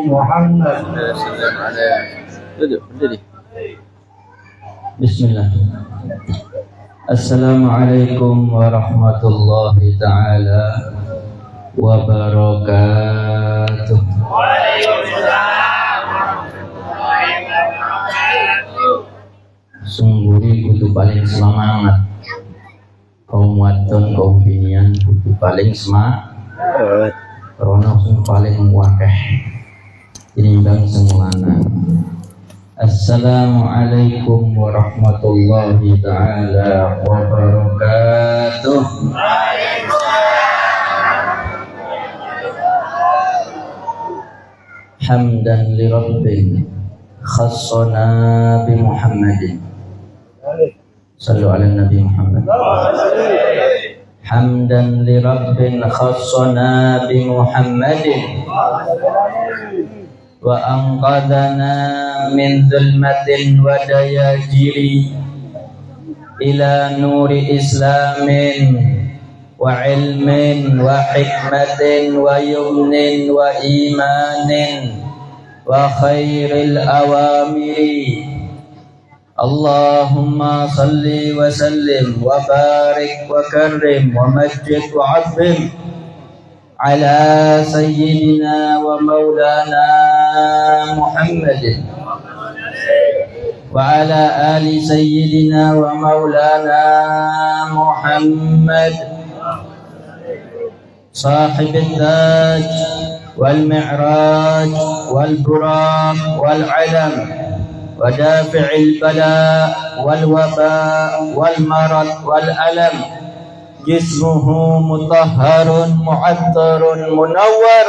محمد. Bismillah. Assalamualaikum warahmatullahi ta'ala wabarakatuh. Sungguri kudu paling semangat. Kaum wadon, kaum binian kudu paling semangat. Rono sing paling wakeh tinimbang sing lanang. Assalamualaikum warahmatullahi ta'ala wabarakatuh. Hamdan li rabbin khassana bi Muhammadin. Sallu ala Nabi Muhammad. Hamdan li rabbin khassana bi Muhammadin wa anqadana min zulmatin wa dayajiri ila nuri islamin wa ilmin wa hikmatin wa yumnin wa imanin wa khairil awamiri. Allahumma salli wa sallim wa barik wa karrim wa majid wa azim ala sayyidina wa maulana Muhammadin wa ala ali sayyidina wa maulana Muhammad sahib al-taj wal mi'raj wal buraq wal alam ودافع البلاء والوباء والمرض والألم جسمه مطهر معطر منور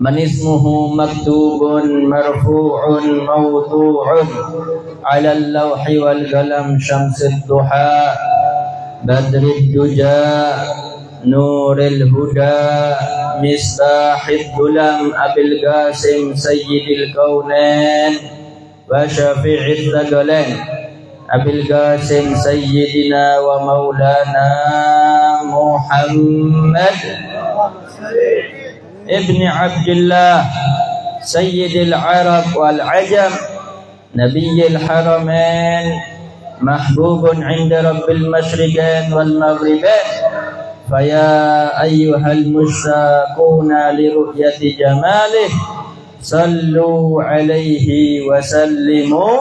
من اسمه مكتوب مرفوع موضوع على اللوح والقلم شمس الضحى بدر الدجى نور الهدى مصباح الظلام أبي القاسم سيد الكونين وشفيع الثقلين أبي القاسم سيدنا ومولانا محمد ابن عبد الله سيد العرب والعجم نبي الحرمين محبوب عند رب المشرقين والمغربين. فيا أيها المشتاقون لرؤية جماله صلوا عليه وسلموا.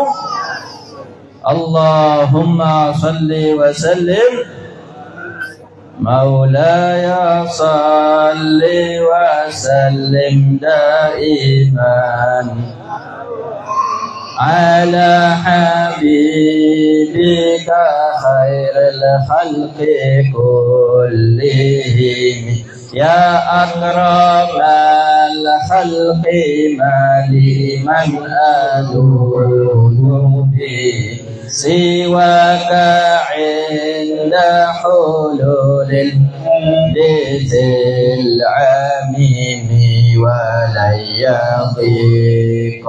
اللهم صل وسلم مولاي صل وسلم دائما على حبيبك خير الخلق كلهم يا أكرم الخلق ما لي من ألوذ به سواك عند حلول الحديث العميم ولن يضيق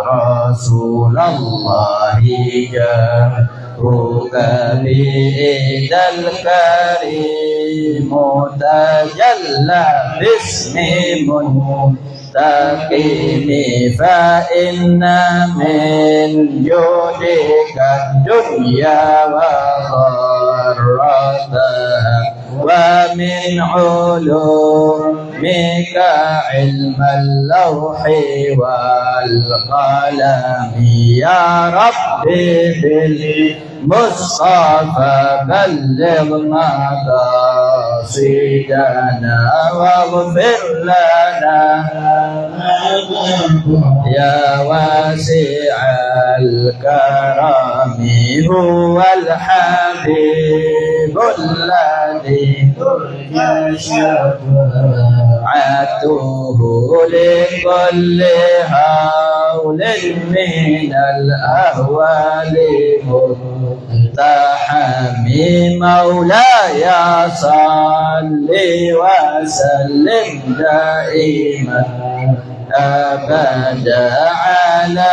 رسول الله جاءك بإذا الكريم تجلى باسم منتقم فإن من جودك الدنيا وضرتها ومن علومك علم اللوح والقلم يا ربي بالمصطفى بلغ مقاصدنا واغفر لنا يا واسع الكرم هو الحبيب الذي ترجى شفاعته لكل هول من الأهوال مقتحم مولاي صل وسلم دائما أبدا على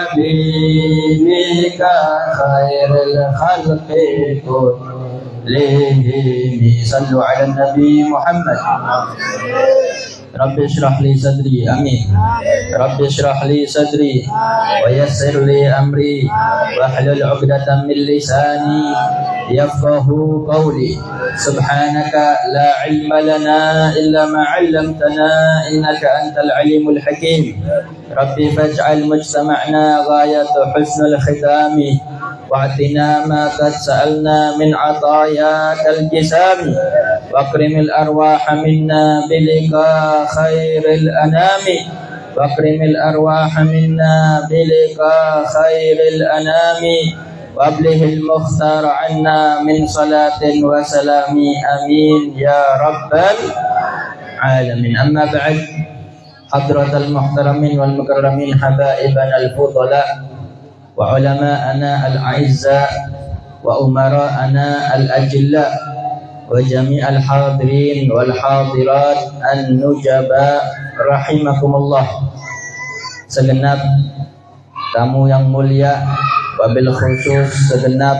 حبيبك خير الخلق كلهم صلوا على النبي محمد Rabbi shrah li sadri. Amin. Rabbi shrah li sadri wa yassir li amri wahlul 'uqdatam min lisani yafqahu qawli. Subhanaka la 'ilma lana illa ma 'allamtana innaka antal 'alimul hakim. Rabbi faj'al mujtama'na ghayatu husnul khitami wa'tina ma qad sa'alna min 'atayakal jisami wakrimil arwaha minna bilika khairil anami wakrimil arwaha minna bilika khairil anami wablihil mukhtar anna min salatin wa salami amin ya rabbal alamin. Amma ba'd, hadratal muhtaramin wal mukarramin habaibana al-fudala wa ulama'ana al-a'izza wa umara'ana al-ajilla wa jami'al hadirin wal hadirat an-nujaba rahimakumullah. Segenap tamu yang mulia, wabil khusus segenap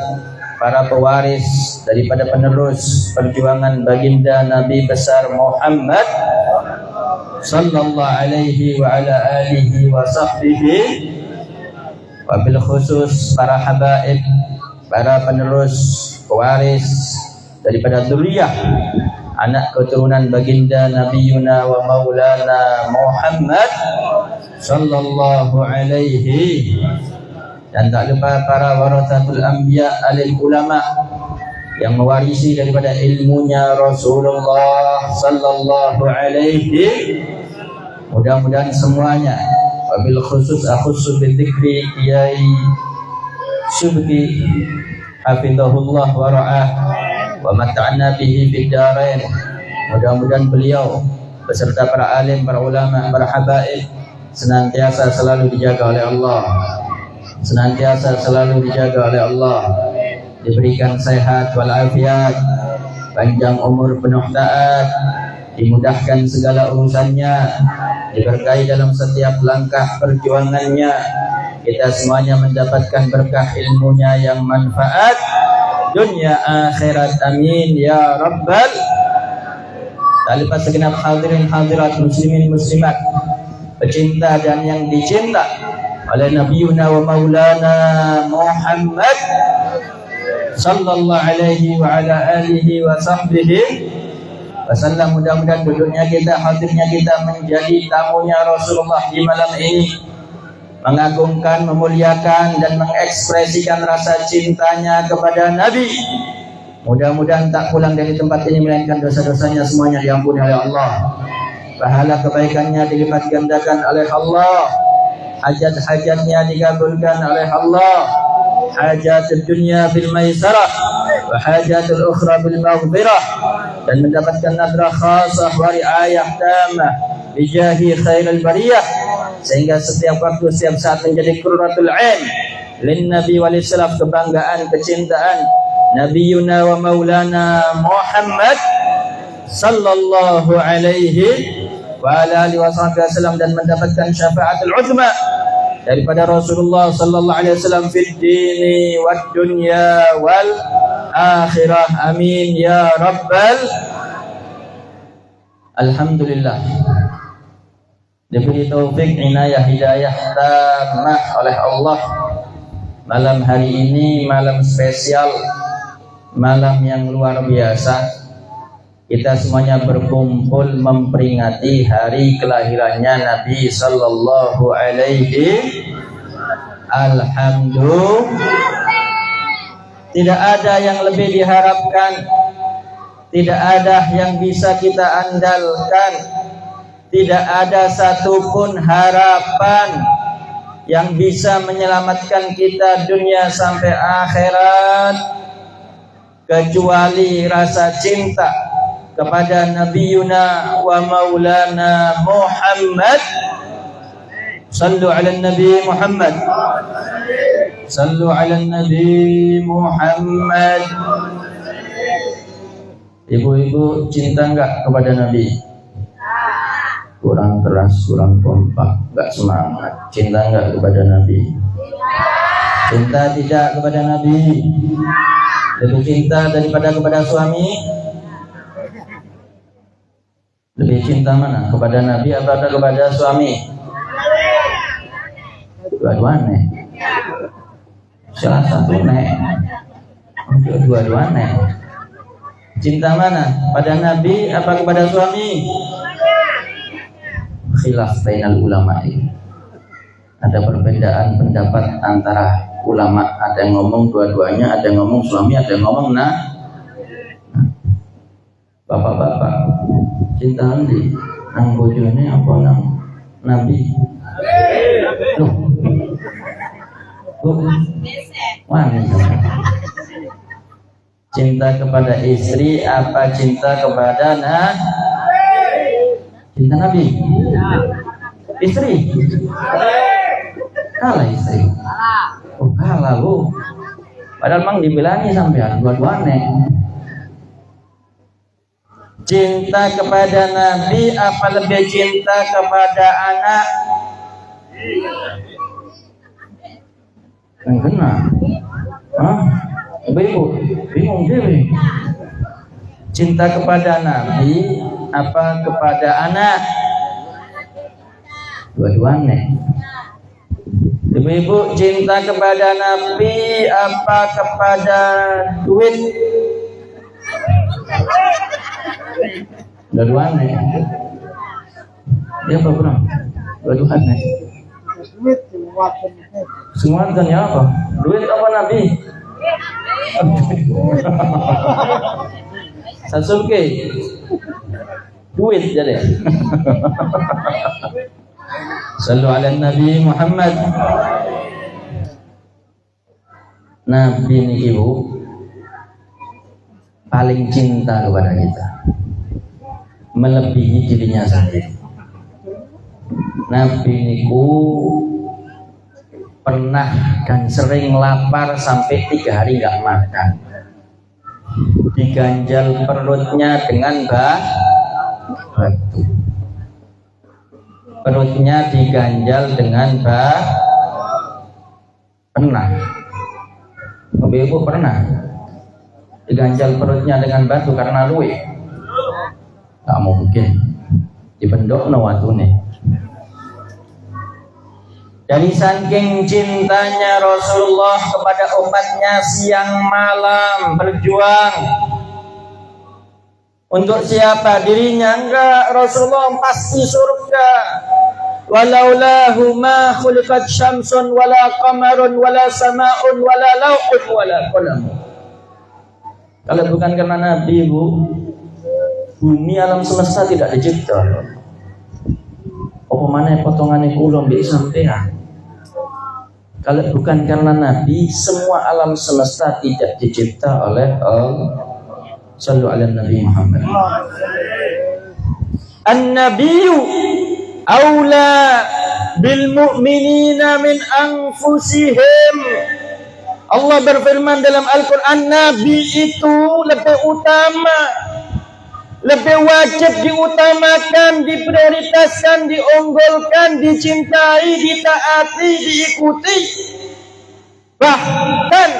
para pewaris daripada penerus perjuangan baginda Nabi besar Muhammad sallallahu alaihi wa ala alihi wa sahbihi, wabil khusus para habaib, para penerus pewaris daripada dzurriyyah anak keturunan baginda Nabi Yuna wa Maulana Muhammad sallallahu alaihi, dan tak lupa para warasatul anbiya alil ulama yang mewarisi daripada ilmunya Rasulullah sallallahu alaihi. Mudah-mudahan semuanya, wabil khusus akhussu bidzikri Kiai Subki hafizahullah wa ra'ah wa mata'na bihi fid darain. Mudah-mudahan beliau beserta para alim, para ulama, para habaib senantiasa selalu dijaga oleh Allah, senantiasa selalu dijaga oleh Allah, diberikan sehat walafiat, panjang umur penuh taat, dimudahkan segala urusannya, diberkahi dalam setiap langkah perjuangannya, kita semuanya mendapatkan berkah ilmunya yang manfaat dunia akhirat amin ya rabbal. Tak lupa segenap hadirin hadirat muslimin muslimat, pecinta dan yang dicinta oleh Nabi Yuna wa Maulana Muhammad sallallahu alaihi wa ala alihi wa sahbihi wasallam. Mudah-mudahan duduknya kita, hadirnya kita menjadi tamunya Rasulullah di malam ini mengagungkan, memuliakan dan mengekspresikan rasa cintanya kepada Nabi. Mudah-mudahan tak pulang dari tempat ini melainkan dosa-dosanya semuanya diampuni oleh Allah, pahala kebaikannya dilipat gandakan oleh Allah, hajat-hajatnya dikabulkan oleh Allah, hajatul dunya bil maisarah wa hajatul ukhra bil maghfirah, dan mendapatkan nadrah khasah wa riayah tamah bijahi khairil bariyah, sehingga setiap waktu, setiap saat menjadi qurratul ain lin nabi wal salaf, kebanggaan, kecintaan Nabi Yuna wa Maulana Muhammad sallallahu alaihi wa ala alihi wasallam, dan mendapatkan syafaatul uzma daripada Rasulullah sallallahu alaihi wasallam fid dini wad dunya wal akhirah amin ya rabbal. Alhamdulillah, diberi taufik, inayah, hidayah tamah oleh Allah. Malam hari ini malam spesial, malam yang luar biasa. Kita semuanya berkumpul memperingati hari kelahirannya Nabi sallallahu alaihi. Alhamdulillah, tidak ada yang lebih diharapkan, tidak ada yang bisa kita andalkan, tidak ada satupun harapan yang bisa menyelamatkan kita dunia sampai akhirat kecuali rasa cinta kepada Nabi Yuna wa Maulana Muhammad. Sallu ala Nabi Muhammad, sallu ala Nabi Muhammad. Ibu-ibu cinta enggak kepada Nabi? Kurang keras, kurang kompak, enggak semangat. Cinta enggak kepada Nabi? Cinta tidak kepada Nabi? Lebih cinta daripada kepada suami? Lebih cinta mana? Kepada Nabi atau kepada suami? Dua-duanya. Salah satu nek. Dua-duanya. Cinta mana? Pada Nabi apa kepada suami? Khilaf bainal ulama. Ada perbedaan pendapat antara ulama. Ada yang ngomong dua-duanya, ada yang ngomong suami, ada yang ngomong bapak-bapak. Cinta nanti nang bojone apa nang Nabi? Wani. Cinta kepada istri apa cinta kepada cinta Nabi? Istri? Kalah istri. Oh kalah bu. Padahal memang dibilangin sampai dua-duanya. Cinta kepada Nabi apa lebih cinta kepada anak? Yang kena? Hah? Ibu bingung dewe. Cinta kepada Nabi apa kepada anak? Dua-duanya. Ibu cinta kepada Nabi apa kepada duit? Dua-duanya. Dia apa kurang? Dua-duanya. Duit semua kan ya apa? Duit apa Nabi? Sasuke duit jadi. Sallu ala Nabi Muhammad. Nabi ini ibu paling cinta kepada kita, melebihi dirinya sendiri. Nabi niku pernah dan sering lapar sampai 3 hari nggak makan. Diganjal perutnya dengan batu. Perutnya diganjal dengan pernah. Ibu pernah diganjal perutnya dengan batu karena luwe? Gak mungkin. Dibendok no watune. Dari saking cintanya Rasulullah kepada umatnya, siang malam berjuang. Untuk siapa? Dirinya enggak. Rasulullah pasti surga. Walaulahu ma khuliqat syamsun wala qamarun wala sama'un wala lauhun wala qalam. Kalau bukan karena Nabi, Bu, bumi alam semesta tidak dicipta. Apa mana potongannya kula mbek sampean? Kalau bukan karena Nabi, semua alam semesta tidak dicipta oleh Allah. Sallu ala Nabi Muhammad. An-nabiyyu aula bil mu'minina min anfusihim. Allah berfirman dalam Al-Quran, Nabi itu lebih utama, lebih wajib diutamakan, diprioritaskan, diunggulkan, dicintai, ditaati, diikuti, bahkan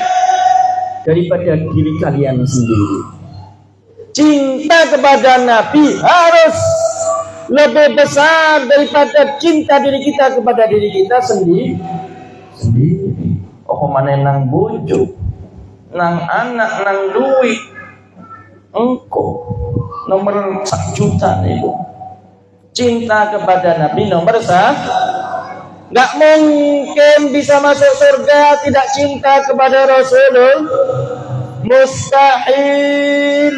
daripada diri kalian sendiri. Cinta kepada Nabi harus lebih besar daripada cinta diri kita kepada diri kita sendiri. Oh mana nang bojo, nang anak, nang duit, engkau nomor 1 juta nih Bu. Cinta kepada Nabi nomor 1. Nggak mungkin bisa masuk surga tidak cinta kepada Rasulullah. Mustahil.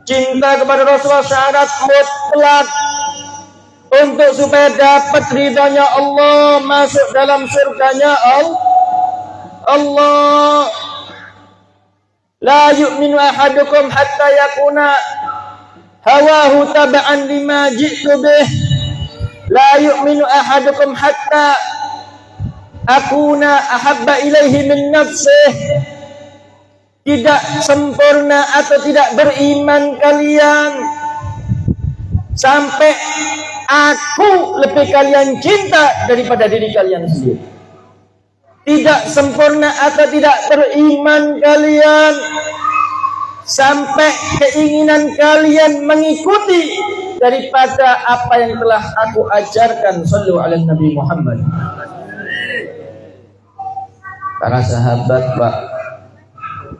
Cinta kepada Rasulullah syarat mutlak untuk supaya dapat ridhanya Allah, masuk dalam surganya Allah. La yu'minu ahadukum hatta yakuna hawahu taba'an lima ji'tu bih. La yu'minu ahadukum hatta akuna ahabba ilaihi min nafsih. Tidak sempurna atau tidak beriman kalian sampai aku lebih kalian cinta daripada diri kalian sendiri. Tidak sempurna atau tidak beriman kalian sampai keinginan kalian mengikuti daripada apa yang telah aku ajarkan. Shallu ala Nabi Muhammad. Para sahabat, Pak,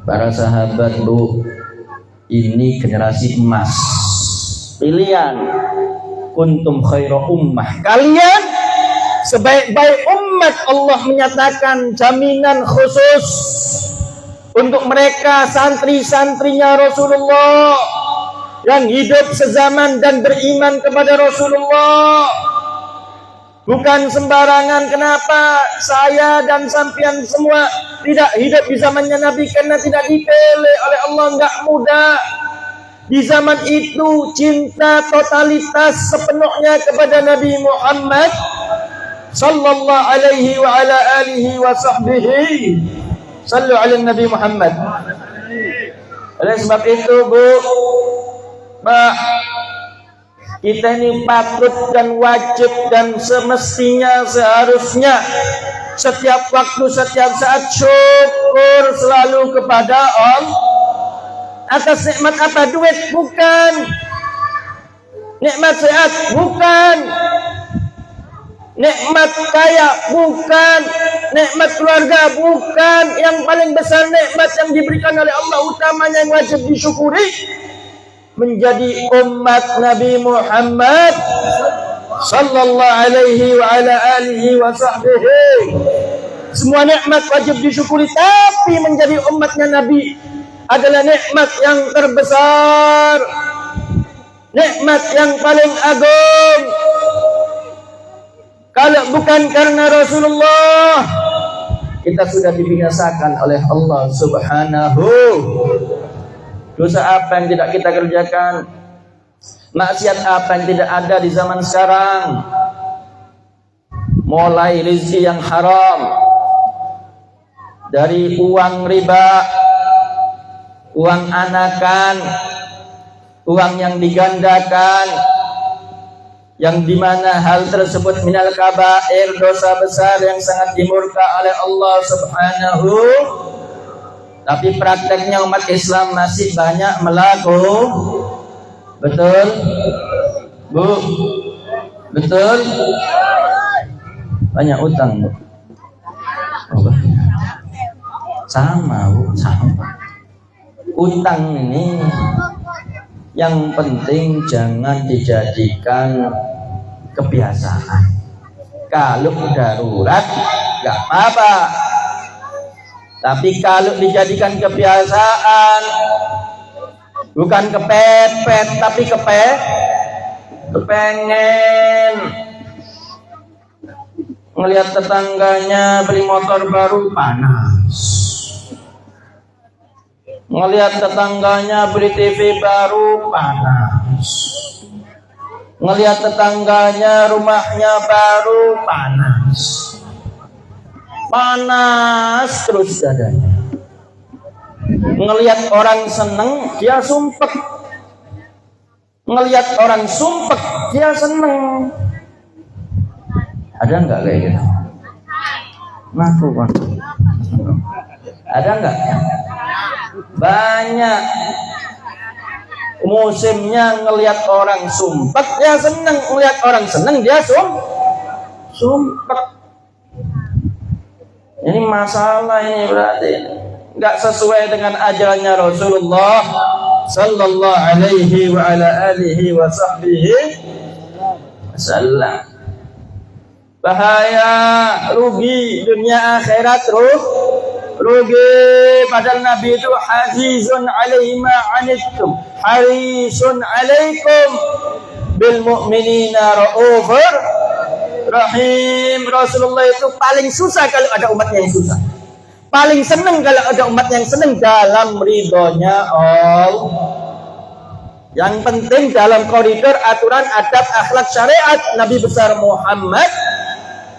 para sahabat, Bu, ini generasi emas pilihan. Kuntum khairu ummah, kalian sebaik-baik umat. Allah menyatakan jaminan khusus untuk mereka santri-santrinya Rasulullah yang hidup sezaman dan beriman kepada Rasulullah. Bukan sembarangan. Kenapa saya dan sampean semua tidak hidup di zamannya Nabi? Karena tidak dipilih oleh Allah, enggak mudah. Di zaman itu cinta totalitas sepenuhnya kepada Nabi Muhammad sallallahu alaihi wa ala alihi wa sahbihi. Sallu ala Nabi Muhammad. Oleh sebab itu, Bu, Pak, kita ini patut dan wajib dan semestinya seharusnya setiap waktu, setiap saat syukur selalu kepada Allah atas nikmat apa? Duit bukan, nikmat sehat bukan, nikmat kaya bukan, nikmat keluarga bukan. Yang paling besar nikmat yang diberikan oleh Allah, utamanya yang wajib disyukuri, menjadi umat Nabi Muhammad sallallahu alaihi wa ala alihi wa sahbihi. Semua nikmat wajib disyukuri, tapi menjadi umatnya Nabi adalah nikmat yang terbesar, nikmat yang paling agung. Kalau bukan karena Rasulullah, kita sudah dibinasakan oleh Allah Subhanahu. Dosa apa yang tidak kita kerjakan, maksiat apa yang tidak ada di zaman sekarang, mulai rezeki yang haram, dari uang riba, uang anakan, uang yang digandakan, yang dimana hal tersebut minal kabair, dosa besar yang sangat dimurka oleh Allah Subhanahu. Tapi prakteknya umat Islam masih banyak melakukan. Betul, Bu? Betul? Banyak utang, Bu? Oh, sama, Bu, sama. Utang ini yang penting jangan dijadikan kebiasaan. Kalau darurat gak apa-apa, tapi kalau dijadikan kebiasaan, bukan kepepet tapi kepengen. Ngelihat tetangganya beli motor baru panas, ngelihat tetangganya beli TV baru panas, ngelihat tetangganya rumahnya baru panas terus dadanya. Ngelihat orang seneng dia sumpek, ngelihat orang sumpek dia seneng. Ada nggak kayak gitu? Ngaku kan? Ada nggak? Banyak. Musimnya ngelihat orang sumpek dia seneng, ngelihat orang seneng dia sumpek. Ini masalah ini, berarti nggak sesuai dengan ajarannya Rasulullah sallallahu alaihi wa ala alihi wa sahbihi wasallam. Bahaya, rugi dunia akhirat, rugi. Padahal Nabi itu hafizun alaihi ma anittum harisun alaikum bil mu'minina raufur rahim. Rasulullah itu paling susah kalau ada umatnya yang susah, paling senang kalau ada umat yang senang, dalam ridhonya Allah. Yang penting dalam koridor aturan adab akhlak syariat Nabi besar Muhammad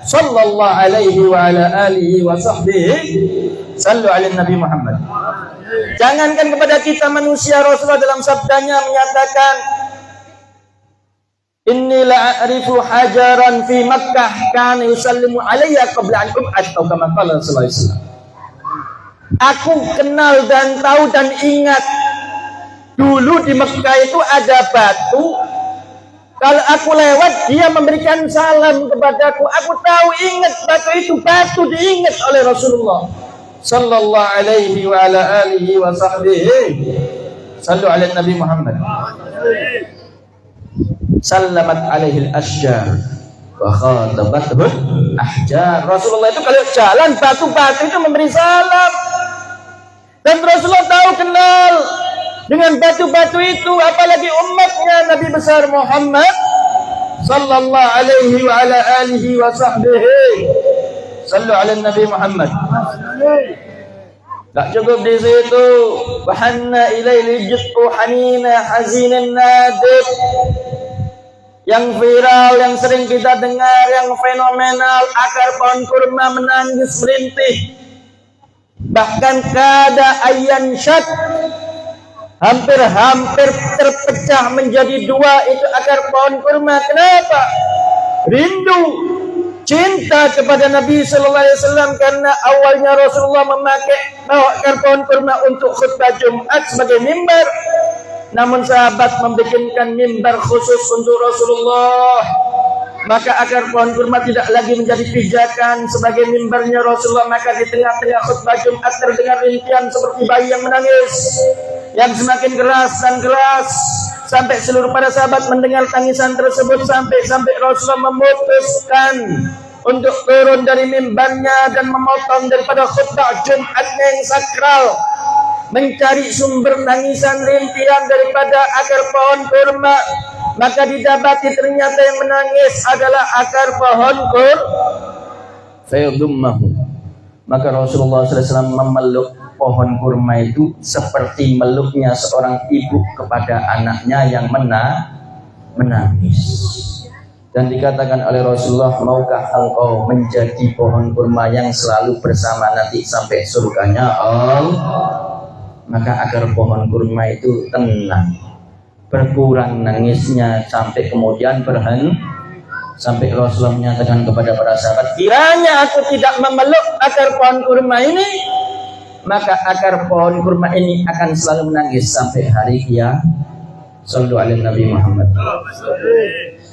sallallahu alaihi wa ala alihi wa sahbihi. Sallu ala Nabi Muhammad. Jangankan kepada kita manusia, Rasulullah dalam sabdanya menyatakan, inni la'arifu hajaran fi Makkah kana yusallimu alayya qabla an ub'ats, atau kama qala sallallahu alaihi wasallam. Aku kenal dan tahu dan ingat Dulu di Mekah itu ada batu, kalau aku lewat dia memberikan salam kepadaku. Aku tahu ingat batu itu, batu diingat oleh Rasulullah sallallahu alaihi wa ala alihi wa sahbihi. Sallu ala Nabi Muhammad. Sallamat alaihi al-ashjar wa khatabathu ahjar. Rasulullah itu kalau jalan batu-batu itu memberi salam. Dan Rasulullah tahu kenal dengan batu-batu itu, apalagi umatnya Nabi besar Muhammad sallallahu alaihi wa ala alihi wa sahbihi. Sallu ala Nabi Muhammad. Tak cukup di situ. Wahanna ilaili jit'u hanina hazinan nadib. Yang viral, yang sering kita dengar, yang fenomenal, akar pohon kurma menangis merintih. Bahkan kada ayyan syad, hampir terpecah menjadi dua itu akar pohon kurma. Kenapa? Rindu, cinta kepada Nabi sallallahu alaihi wasallam, karena awalnya Rasulullah memakai akar pohon kurma untuk khutbah Jumat sebagai mimbar. Namun sahabat membikinkan mimbar khusus untuk Rasulullah. Maka akar pohon kurma tidak lagi menjadi pijakan sebagai mimbarnya Rasulullah. Maka di tengah-tengah khutbah Jumat terdengar rintian seperti bayi yang menangis, yang semakin keras dan keras, sampai seluruh para sahabat mendengar tangisan tersebut, sampai Rasulullah memutuskan untuk turun dari mimbarnya dan memotong daripada khutbah Jumatnya yang sakral, mencari sumber tangisan rintian daripada akar pohon kurma. Maka didapati ternyata yang menangis adalah akar pohon kurma. Fayadummahu. Maka Rasulullah SAW memeluk pohon kurma itu seperti meluknya seorang ibu kepada anaknya yang menangis. Dan dikatakan oleh Rasulullah, maukah engkau menjadi pohon kurma yang selalu bersama nanti sampai surganya Allah? Maka akar pohon kurma itu tenang, berkurang nangisnya, sampai kemudian berhenti. Sampai Rasulullah menyatakan kepada para sahabat, kiranya aku tidak memeluk akar pohon kurma ini, maka akar pohon kurma ini akan selalu menangis sampai hari kiamat. Sallu ala Nabi Muhammad.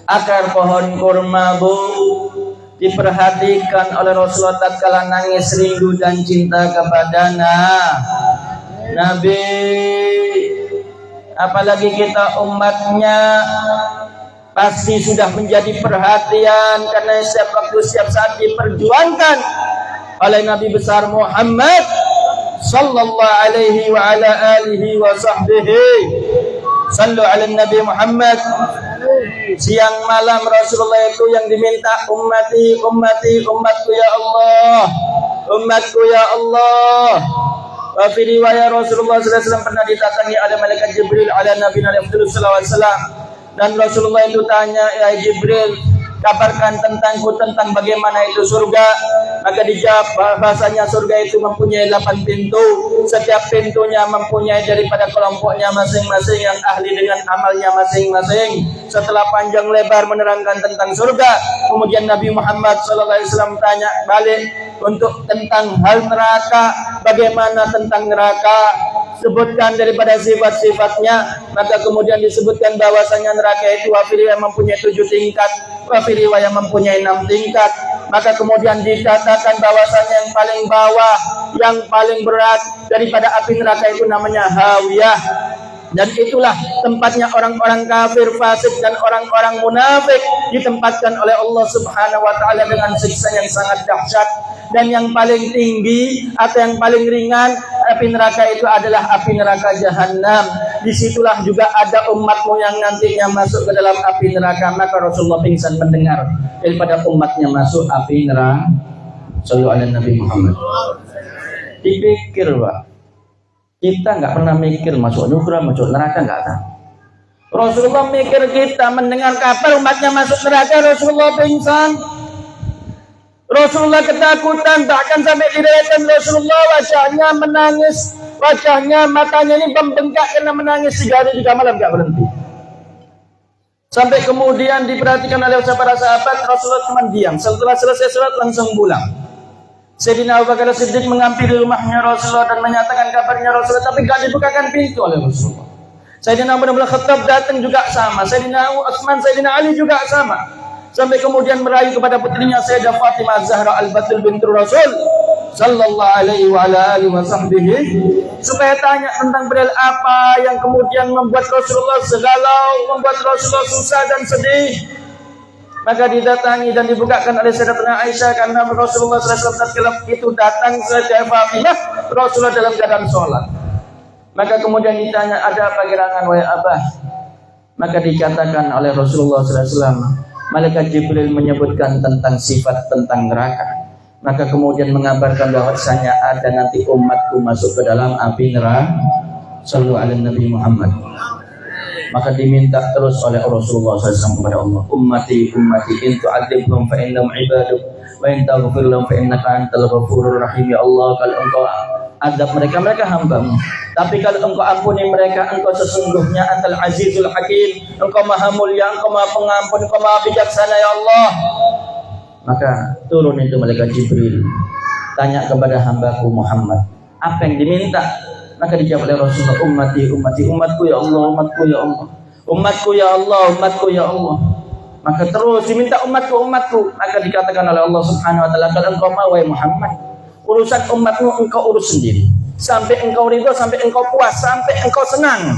Akar pohon kurma, Bu, diperhatikan oleh Rasulullah tatkala nangis rindu dan cinta kepada Nabi. Apalagi kita umatnya, pasti sudah menjadi perhatian, karena setiap waktu, setiap saat diperjuangkan oleh Nabi besar Muhammad sallallahu alaihi wa ala alihi wa sahbihi. Sallu ala Nabi Muhammad. Siang malam Rasulullah itu yang diminta, ummati, ummati, umatku ya Allah, umatku ya Allah. Fi riwayat Rasulullah SAW pernah didatangi oleh malaikat Jibril ala Nabi sallallahu alaihi wasallam, dan Rasulullah itu tanya, ya Jibril, kabarkan tentangku, tentang bagaimana itu surga. Maka dijawab bahasanya surga itu mempunyai 8 pintu. Setiap pintunya mempunyai daripada kelompoknya masing-masing yang ahli dengan amalnya masing-masing. Setelah panjang lebar menerangkan tentang surga, kemudian Nabi Muhammad SAW tanya balik untuk tentang hal neraka. Bagaimana tentang neraka? Sebutkan daripada sifat-sifatnya. Maka kemudian disebutkan bahwasanya neraka itu wafiri yang mempunyai 7 tingkat, wafiri yang mempunyai 6 tingkat. Maka kemudian dikatakan bahwasanya yang paling bawah, yang paling berat daripada api neraka itu namanya hawiyah. Dan itulah tempatnya orang-orang kafir, fasik, dan orang-orang munafik, ditempatkan oleh Allah Subhanahu wa taala dengan siksa yang sangat dahsyat. Dan yang paling tinggi atau yang paling ringan api neraka itu adalah api neraka Jahannam. Disitulah juga ada umatmu yang nantinya masuk ke dalam api neraka. Maka Rasulullah pingsan mendengar daripada umatnya masuk api neraka. Sallu ala Nabi Muhammad. Dipikir, Pak, kita nggak pernah mikir masuk surga, masuk neraka, nggak tahu. Rasulullah mikir kita mendengar kabar umatnya masuk neraka, Rasulullah pingsan. Rasulullah ketakutan, bahkan sampai diriwayatkan Rasulullah wajahnya menangis, wajahnya, matanya ini membengkak karena menangis 3 hari 3 malam gak berhenti. Sampai kemudian diperhatikan oleh para sahabat, Rasulullah cuma diam. Setelah selesai sholat langsung pulang. Sayyidina Abu Bakar Siddiq menghampiri rumahnya Rasulullah dan menyatakan kabarnya Rasulullah, tapi gak dibukakan pintu oleh Rasulullah. Sayyidina Umar bin Khattab datang juga sama, Sayyidina Utsman, Sayyidina Ali juga sama. Sampai kemudian merayu kepada putrinya Sayyidah Fatimah Zahra Al-Batul bintur Rasul sallallahu alaihi wa ala alihi wa sahbihi, supaya tanya tentang beliau apa yang kemudian membuat Rasulullah segalau, membuat Rasulullah susah dan sedih. Maka didatangi dan dibukakan oleh Sayyidatuna Aisyah, karena Rasulullah SAW itu datang Sayyidah Fatimah, Rasulullah dalam keadaan sholat. Maka kemudian ditanya, ada apa gerangan wahai Abah? Maka dikatakan oleh Rasulullah SAW, Malaikat Jibril menyebutkan tentang sifat tentang neraka. Maka kemudian mengabarkan bahwasanya ada nanti umatku masuk ke dalam api neraka. Sallu ala Nabi Muhammad. Maka diminta terus oleh Rasulullah SAW kepada Allah, ummati ummati in tu'adzibhum fa innahum ibaduk wa in taghfir lahum fa innaka antal ghafurur rahim. Ya Allah, kalau engkau adab mereka, mereka hambamu, tapi kalau engkau ampuni mereka, engkau sesungguhnya antal azizul hakim, engkau maha mulia, engkau maha pengampun, engkau maha bijaksana ya Allah. Maka turun itu malaikat Jibril, tanya kepada hambaku Muhammad, apa yang diminta? Maka dijawab oleh Rasulullah, ummati ummati, umatku ya Allah, umatku ya Allah, umatku ya Allah, umatku ya Allah. Maka terus diminta umatku, umatku. Maka dikatakan oleh Allah Subhanahu wa taala, kalau engkau mau wahai Muhammad, urusan umatmu engkau urus sendiri, sampai engkau ridho, sampai engkau puas, sampai engkau senang.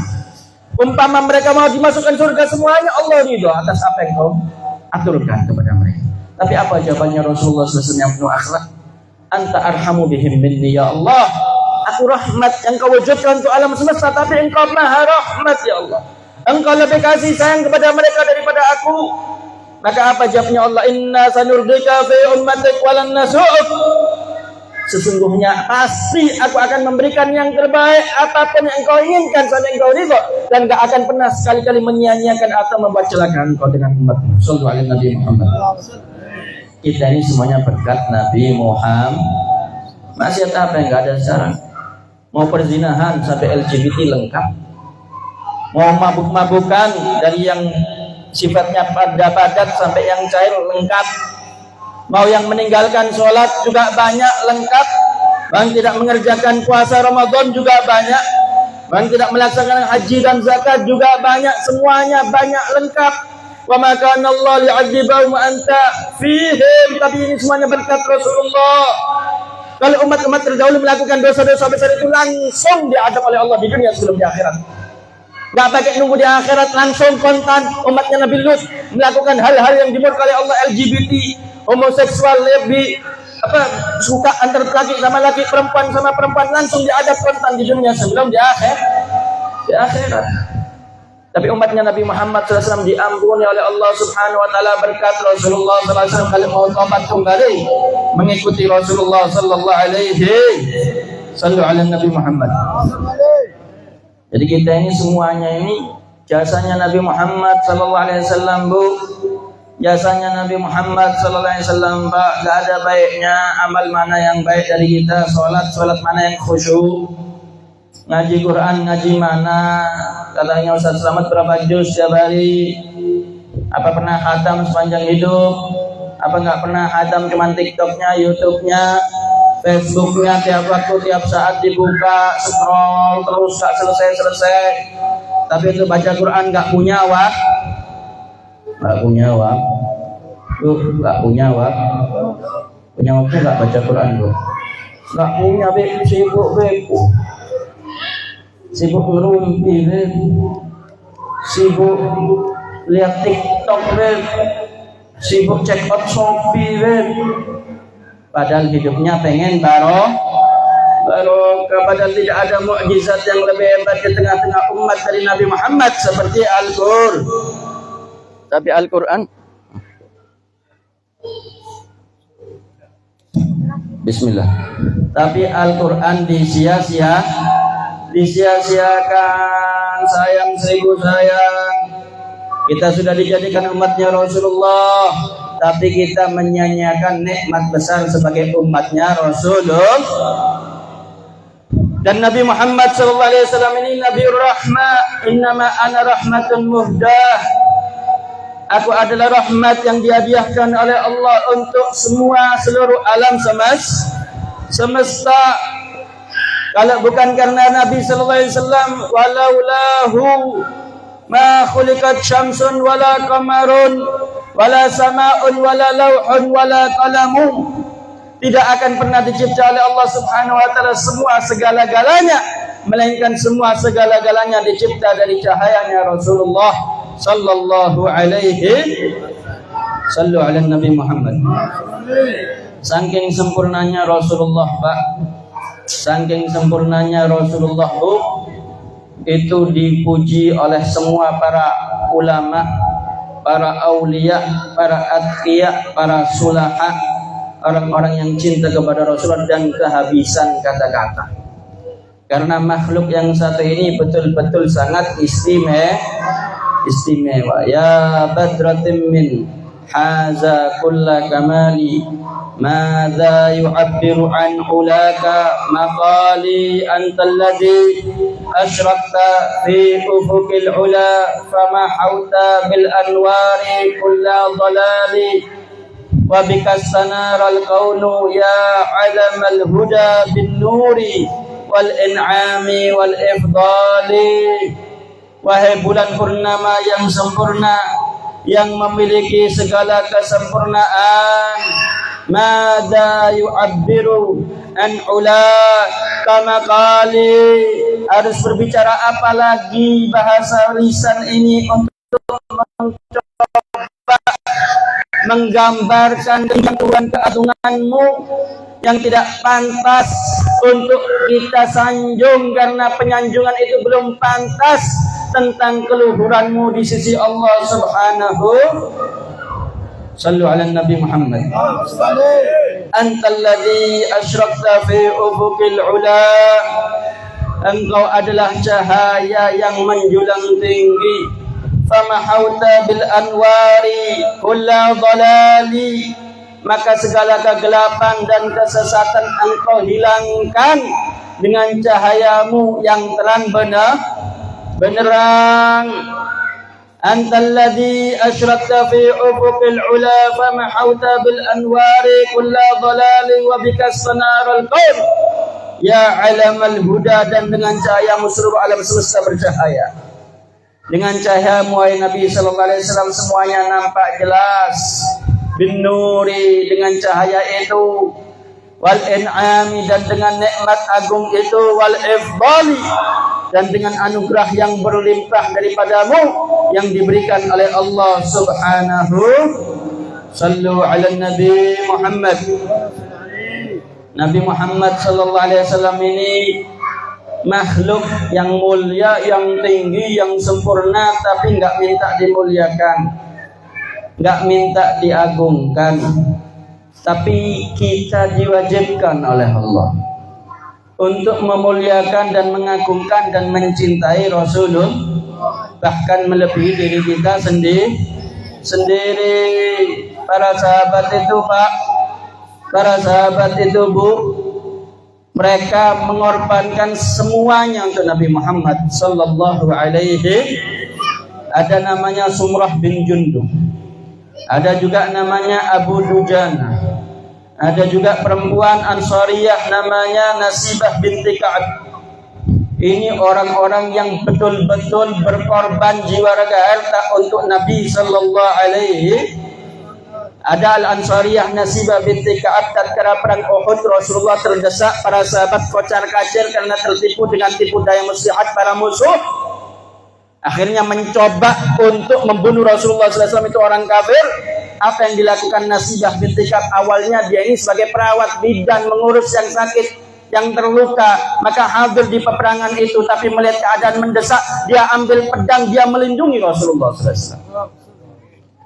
Umpama mereka mau dimasukkan surga semuanya, Allah ridho atas apa yang engkau aturkan kepada mereka. Tapi apa jawabannya Rasulullah SAW yang penuh akhlak? Anta arhamu bihim minni ya Allah. Aku rahmat yang kau wujudkan untuk alam semesta, tapi engkau maha rahmat ya Allah. Engkau lebih kasih sayang kepada mereka daripada aku. Maka apa jawabnya Allah? Inna sanurdika fi ummatik walan nasu'uk. Sesungguhnya pasti aku akan memberikan yang terbaik, apapun yang engkau inginkan sampai engkau ridho, dan gak akan pernah sekali-kali menyia-nyiakan atau membuat celaka engkau dengan umatmu. Sallallahu alaihi Nabi Muhammad. Kita ini semuanya berkat Nabi Muhammad. Maksiat apa yang gak ada sekarang? Mau perzinahan sampai LGBT lengkap, mau mabuk-mabukan dari yang sifatnya padat sampai yang cair lengkap, mau yang meninggalkan sholat juga banyak lengkap, yang tidak mengerjakan puasa Ramadan juga banyak, yang tidak melaksanakan haji dan zakat juga banyak, semuanya banyak lengkap. Wa ma kana Allah li'adzibahum wa anta fihim, tapi ini semuanya berkat Rasulullah. Kalau umat-umat terdahulu melakukan dosa-dosa besar itu langsung diadab oleh Allah di dunia sebelum di akhirat. Gak pakai nunggu di akhirat, langsung kontan. Umatnya Nabi Lut melakukan hal-hal yang dimurkai oleh Allah, LGBT, homoseksual, lesbi, suka antar laki sama laki, perempuan sama perempuan, langsung diadab kontan di dunia sebelum di akhirat. Tapi umatnya Nabi Muhammad SAW diampuni oleh Allah Subhanahu wa taala berkat Rasulullah SAW. Kalau mau tobat kembali mengikuti Rasulullah sallallahu alaihi wasallam, Nabi Muhammad. Jadi kita ini semuanya ini jasanya Nabi Muhammad sallallahu alaihi wasallam, Bu. Jasanya Nabi Muhammad sallallahu alaihi wasallam, Pak. Enggak ada baiknya amal mana yang baik dari kita, salat mana yang khusyuk, ngaji Quran ngaji mana. Katanya Ustaz Selamat berapa juz setiap hari? Apa pernah khatam sepanjang hidup? Apa nggak pernah khatam cuman TikToknya, YouTube-nya, Facebook-nya tiap waktu, tiap saat dibuka, scroll terus nggak selesai. Tapi itu baca Quran nggak punya waktu, punya waktu nggak baca Quran tuh? Nggak punya, sibuk ngerumpi, sibuk lihat TikTok, sibuk check out Shopee, padahal hidupnya pengen barokah, padahal tidak ada mukjizat yang lebih hebat di tengah-tengah umat dari Nabi Muhammad seperti Al-Qur'an. Tapi Al-Qur'an, Bismillah. Tapi Al-Qur'an disia-siakan, sayang seribu sayang. Kita sudah dijadikan umatnya Rasulullah, tapi kita menyanyiakan nikmat besar sebagai umatnya Rasulullah. Dan Nabi Muhammad SAW ini Nabiur Rahmah. Innama ana rahmatun muhdah. Aku adalah rahmat yang dihadiahkan oleh Allah untuk seluruh alam semesta. Kalau bukan karena Nabi sallallahu alaihi wasallam, walaulahu ma khuliqat syamsun wala qamarun wala sama'un wala lauhun wala qalamun. Tidak akan pernah dicipta oleh Allah Subhanahu wa taala semua segala-galanya, melainkan semua segala-galanya dicipta dari cahayanya Rasulullah sallallahu alaihi sallu ala Nabi Muhammad. Saking sempurnanya Rasulullah, Pak. Saking sempurnanya Rasulullah, Bu, itu dipuji oleh semua para ulama, para aulia, para atqiya, para sulaha, orang-orang yang cinta kepada Rasulullah dan kehabisan kata-kata. Karena makhluk yang satu ini betul-betul sangat istimewa. Ya badratim min haza kulla kamali madza yu'abbiru an ulaka maqali antal ladzi asyrakta fi ufuqil ula famahauta bil anwari kulla dhalali wa bikasanar al kaunu ya alamal huda bin nuri wal in'ami wal ifdali. Wahai bulan purnama yang sempurna, yang memiliki segala kesempurnaan, mada yu'abbiru an ula kama qali, harus berbicara apa lagi bahasa lisan ini untuk menggambarkan keagunganmu yang tidak pantas untuk kita sanjung, karena penyanjungan itu belum pantas tentang keluhuranmu di sisi Allah Subhanahu. Sallu ala Nabi Muhammad. Antal ladzi asyrakta fi ufuqil ula, engkau adalah cahaya yang menjulang tinggi. Famahauta bil anwari kulla dhalali, maka segala kegelapan dan kesesatan engkau hilangkan dengan cahayamu yang terang benerang. Antal ladzi asyrakta fi ufuqil ula famahauta bil anwari kulla dhalali wa bikas sanarul qaum ya alamal huda, dan dengan cahayamu seluruh alam semesta bercahaya. Dengan cahayamu wahai Nabi sallallahu alaihi wasallam semuanya nampak jelas. Bin nuri, dengan cahaya itu, wal in'ami, dan dengan nikmat agung itu, wal ifdali, dan dengan anugerah yang berlimpah daripadamu yang diberikan oleh Allah Subhanahu. Sallu ala Nabi Muhammad. Nabi Muhammad sallallahu alaihi wasallam ini makhluk yang mulia, yang tinggi, yang sempurna, tapi enggak minta dimuliakan, enggak minta diagungkan, tapi kita diwajibkan oleh Allah untuk memuliakan dan mengagungkan dan mencintai Rasulullah, bahkan melebihi diri kita sendiri. Para sahabat itu, Pak, para sahabat itu, Bu, mereka mengorbankan semuanya untuk Nabi Muhammad sallallahu alaihi. Ada namanya Sumrah bin Jundub, ada juga namanya Abu Dujana, ada juga perempuan Ansariyah namanya Nasibah binti Ka'ab. Ini orang-orang yang betul-betul berkorban jiwa raga harta untuk Nabi sallallahu alaihi. Ada Al-Ansariyah Nasibah binti Ka'ab, tatkala perang Uhud Rasulullah terdesak, para sahabat kocar-kacir karena tertipu dengan tipu daya muslihat para musuh. Akhirnya mencoba untuk membunuh Rasulullah SAW, itu orang kafir. Apa yang dilakukan Nasibah binti Ka'ab? Awalnya dia ini sebagai perawat bidan, mengurus yang sakit, yang terluka, maka hadir di peperangan itu. Tapi melihat keadaan mendesak, dia ambil pedang, dia melindungi Rasulullah SAW.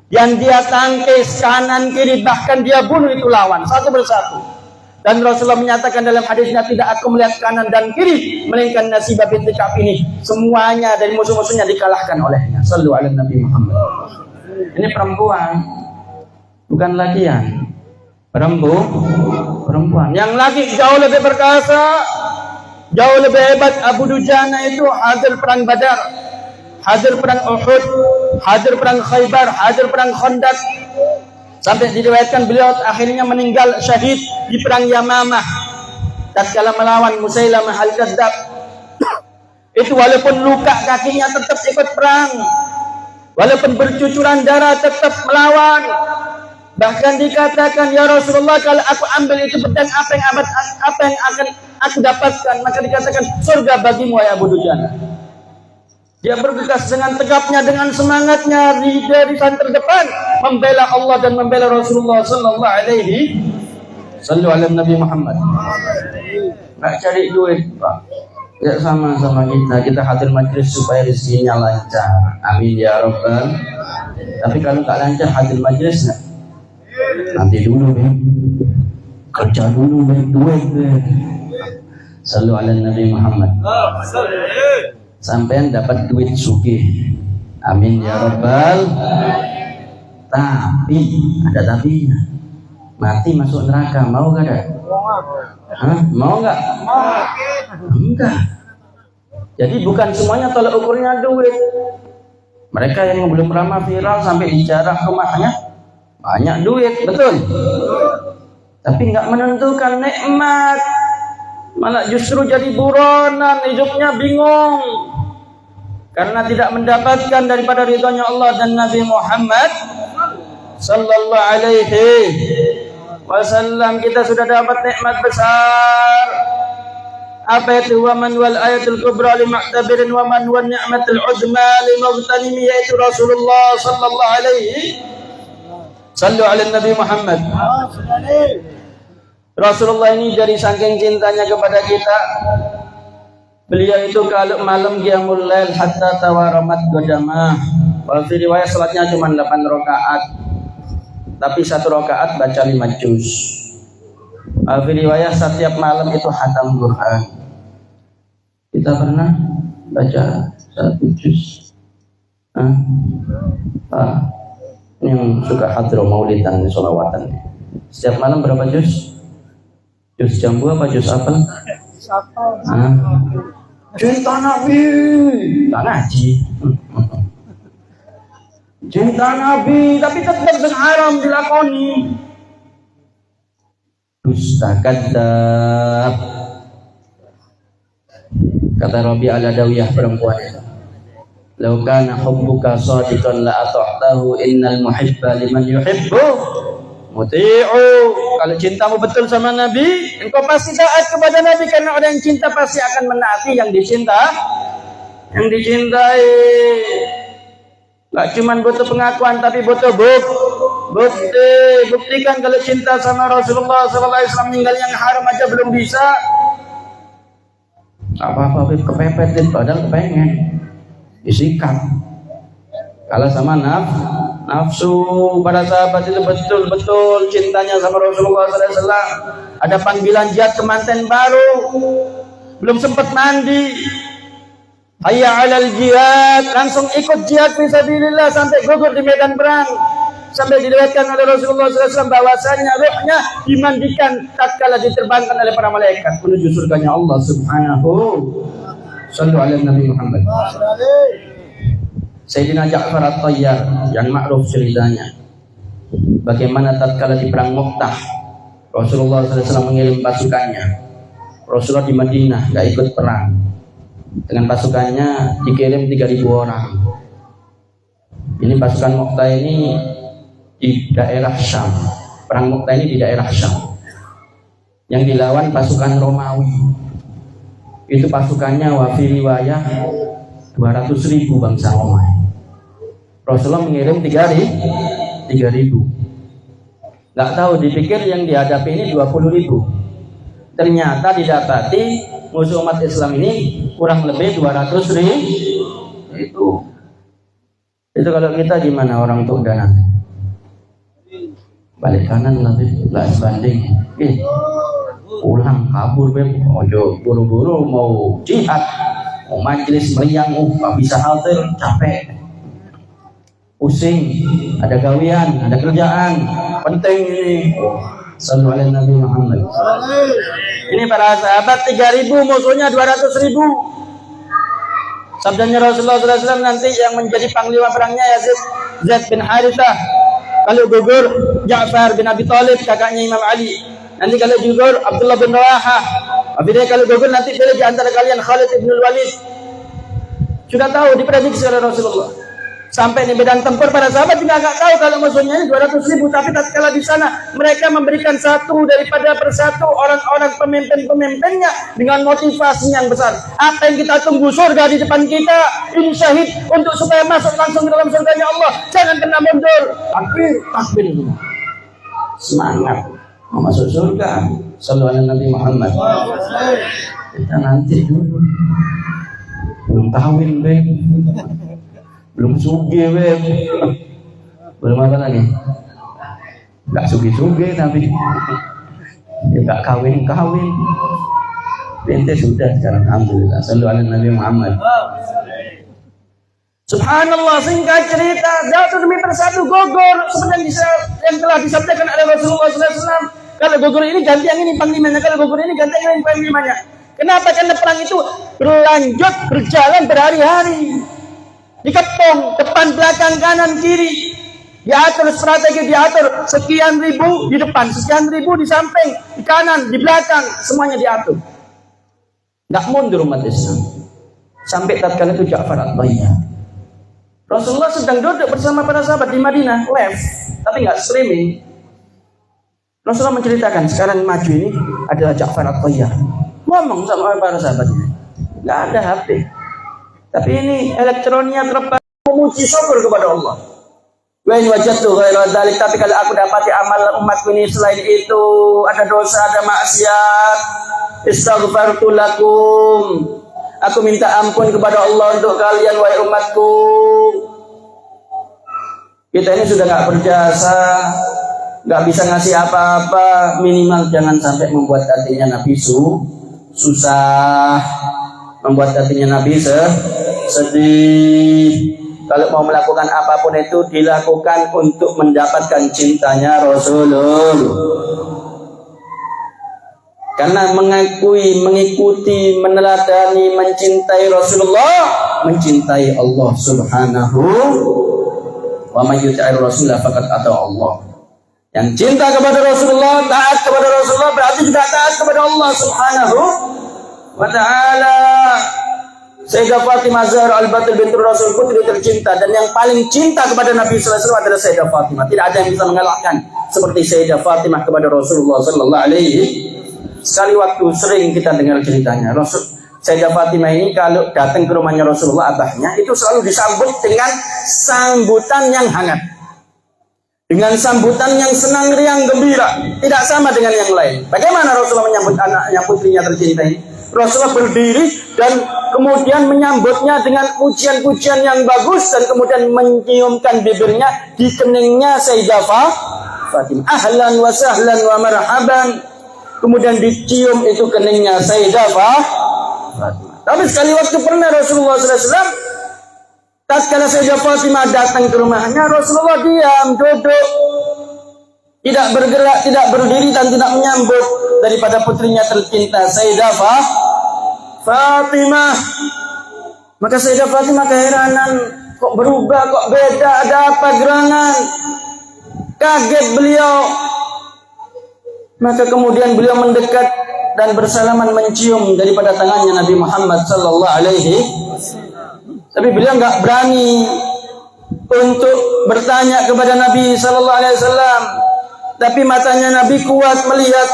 Dan dia tangkis kanan kiri, bahkan dia bunuh itu lawan satu persatu. Dan Rasulullah menyatakan dalam hadisnya, tidak aku melihat kanan dan kiri, melainkan Nasibah binti Ka'ab ini semuanya dari musuh-musuhnya dikalahkan olehnya. Sallu ala Nabi Muhammad. Ini perempuan, bukan lakian. Perempuan. Yang laki jauh lebih perkasa, jauh lebih hebat. Abu Dujana itu hadir perang Badar, hadir perang Uhud, hadir perang Khaybar, hadir perang Khandaq. Sampai diriwayatkan beliau akhirnya meninggal syahid di perang Yamamah. tatkala melawan Musailamah al-Kadzdzab. Itu walaupun luka kakinya tetap ikut perang, walaupun bercucuran darah tetap melawan. Bahkan dikatakan, ya Rasulullah, kalau aku ambil itu pedang, apa yang akan aku dapatkan? Maka dikatakan, surga bagimu ya Abu Dujana. Dia bergegas dengan tegapnya, dengan semangatnya di barisan terdepan, membela Allah dan membela Rasulullah sallallahu alaihi wasallam. Nabi Muhammad. Nggak cari duit, Pak. Ya sama-sama kita hadir majlis supaya rezekinya lancar. Amin ya Rabbal. Tapi kalau tak lancar hadir majlis, nanti dulu, kerja dulu, duit. Sallu ala Nabi Muhammad. Sampai dapat duit sugih. Amin ya Rabbal. Tapi ada tapinya. Mati masuk neraka, mau gak ada? Mau gak? Enggak. Jadi bukan semuanya tolak ukurnya duit. Mereka yang belum lama viral sampai dijarah rumahnya banyak duit, betul. Tapi nggak menentukan nikmat, malah justru jadi buronan, hidupnya bingung karena tidak mendapatkan daripada ridhonya Allah dan Nabi Muhammad sallallahu alaihi wasallam. Kita sudah dapat nikmat besar. Apa itu waman wal ayatul kubra li mu'tabirin waman wan ni'matul uzma li mughtanimi, yaitu Rasulullah sallallahu alaihi sallu ala Nabi Muhammad. Rasulullah ini dari saking cintanya kepada kita, beliau itu kalau malam qiyamul lail hatta tawaramat qadamah. Wa fi riwayat salatnya cuma 8 rakaat, tapi 1 rakaat baca 5 juz. Fi riwayat setiap malam itu khatam Quran. Kita pernah baca 1 juz. Yang suka hadro maulidan sholawatan, setiap malam berapa juz? Juz jambu apa juz apel? Cinta Nabi, tak ngaji. Cinta Nabi, tapi tetap dengan haram dilakoni. Dusta kadzab. Kata Rabi al-Adawiyah perempuan itu, "Lau kana hubbuka shadiqan la ata'tahu, innal muhibba liman yuhibbu muti'u." Kalau cintamu betul sama Nabi, engkau pasti taat kepada Nabi, karena orang yang cinta pasti akan menaati yang dicintai. Gak cuma butuh pengakuan, tapi butuh bukti. Buktikan kalau cinta sama Rasulullah SAW, meninggal yang haram aja belum bisa. Apa-apa kepepet, padahal kepengen disikat. Kalau sama nafsu, para sahabat itu betul-betul cintanya sama Rasulullah SAW. Ada panggilan jihad ke manten baru, belum sempat mandi, hayya 'alal jihad, langsung ikut jihad fisabilillah sampai gugur di medan perang. Sampai diriwayatkan oleh Rasulullah SAW bahwasanya ruhnya dimandikan tatkala diterbangkan oleh para malaikat menuju surganya Allah Subhanahu. Sallu ala Nabi Muhammad. Sayyidina Ja'far At-Tayyar yang ma'ruf ceritanya, bagaimana tatkala di perang Mu'tah Rasulullah SAW mengirim pasukannya. Rasulullah di Madinah gak ikut perang, dengan pasukannya dikirim 3.000 orang. Ini pasukan Mu'tah ini di daerah Syam. Perang Mu'tah ini di daerah Syam. Yang dilawan pasukan Romawi. Itu pasukannya wafi riwayah 200.000 bangsa Romawi. Rasulullah mengirim 3.000. Nggak tahu, dipikir yang dihadapi ini 20.000. Ternyata didapati musuh umat Islam ini kurang lebih 200.000. Itu kalau kita gimana orang tua dan balik kanan lebih nggak sebanding. Pulang kabur ojo buru-buru mau jihad, mau majelis meriang, nggak bisa hadir, capek, pusing, ada gawian, ada kerjaan penting ini. Sallu ala Nabi Muhammad. Ini para sahabat 3.000, musuhnya 200.000. Sabdanya Rasulullah SAW, nanti yang menjadi panglima perangnya Zaid bin Harithah. Kalau gugur Ja'far bin Abi Thalib, kakaknya Imam Ali. Nanti kalau gugur Abdullah bin Rawahah. Apabila kalau gugur nanti pilih di antara kalian Khalid bin Walid. Sudah tahu diprediksi oleh Rasulullah. Sampai di medan tempur para sahabat juga nggak tahu kalau musuhnya ini 200.000, tapi tatkala di sana mereka memberikan satu daripada persatu orang-orang pemimpin-pemimpinnya dengan motivasi yang besar. Apa yang kita tunggu, surga di depan kita, ini syahid untuk supaya masuk langsung ke dalam surganya Allah. Jangan pernah mundur. Takbir, takbir. Semangat mau masuk surga. Sallallahu alaihi Nabi Muhammad. Kita nanti dulu. Belum kawin, belum sugih, belum apa lagi? Nggak sugih tapi ya nggak kawin. Ente sudah sekarang, alhamdulillah. Sallallahu alaihi Nabi Muhammad. Subhanallah, singkat cerita, satu demi persatu gugur seperti yang telah disabdakan oleh Rasulullah SAW. Kalau gugur ini ganti yang ini panglimanya, kalau gugur ini ganti yang ini panglimanya. Kenapa? Karena perang itu berlanjut, berjalan berhari-hari. Dikepung depan, belakang, kanan, kiri. Diatur strategi, diatur sekian ribu di depan, sekian ribu di samping, di kanan, di belakang, semuanya diatur. Nggak mundur umat Islam. Sampai tatkala itu Ja'far at-Tayyar. Rasulullah sedang duduk bersama para sahabat di Madinah, live, tapi nggak streaming. Rasulullah menceritakan sekarang maju ini adalah Ja'far at-Tayyar. Ngomong sama para sahabatnya, nggak ada HP, tapi ini elektronnya terlepas, memuji syukur kepada Allah. Wa in wajadtu ghaira dzalik, tapi kalau aku dapati amal umatku ini selain itu ada dosa, ada maksiat, istaghfartu lakum, aku minta ampun kepada Allah untuk kalian wahai umatku. Kita ini sudah nggak berjasa, nggak bisa ngasih apa-apa, minimal jangan sampai membuat hatinya Nabi susah, membuat hatinya Nabi sedih. Kalau mau melakukan apapun itu dilakukan untuk mendapatkan cintanya Rasulullah. Karena mengikuti, meneladani, mencintai Rasulullah, mencintai Allah Subhanahu wa man yuti'ir Rasulullah faqad ata Allah. Yang cinta kepada Rasulullah, taat kepada Rasulullah, berarti juga taat kepada Allah Subhanahu wa ta'ala. Sayyidah Fatimah Zahra Al-Batul bintur Rasul, putri tercinta, dan yang paling cinta kepada Nabi sallallahu alaihi wasallam adalah Sayyidah Fatimah. Tidak ada yang bisa mengalahkan seperti Sayyidah Fatimah kepada Rasulullah sallallahu alaihi. Sekali waktu sering kita dengar ceritanya. Sayyidah Fatimah ini kalau datang ke rumahnya Rasulullah, abahnya itu selalu disambut dengan sambutan yang hangat, dengan sambutan yang senang, riang, gembira. Tidak sama dengan yang lain. Bagaimana Rasulullah menyambut anaknya, putrinya tercinta ini? Rasulullah berdiri dan kemudian menyambutnya dengan pujian-pujian yang bagus, dan kemudian menciumkan bibirnya di keningnya Sayyidah Fatimah. Ahlan wa sahlan wa marhaban. Kemudian dicium itu keningnya Sayyidah Fatimah. Tapi sekali waktu pernah Rasulullah SAW, tatkala Sayyidah Fatimah datang ke rumahnya, Rasulullah diam, duduk, tidak bergerak, tidak berdiri, dan tidak menyambut daripada putrinya tercinta Sayyidah Fatimah. Maka Sayyidah Fatimah keheranan, kok berubah, kok beda, ada apa gerangan? Kaget beliau. Maka kemudian beliau mendekat dan bersalaman, mencium daripada tangannya Nabi Muhammad sallallahu alaihi. Tapi beliau nggak berani untuk bertanya kepada Nabi sallallahu alaihi wasallam. Tapi matanya Nabi kuat melihat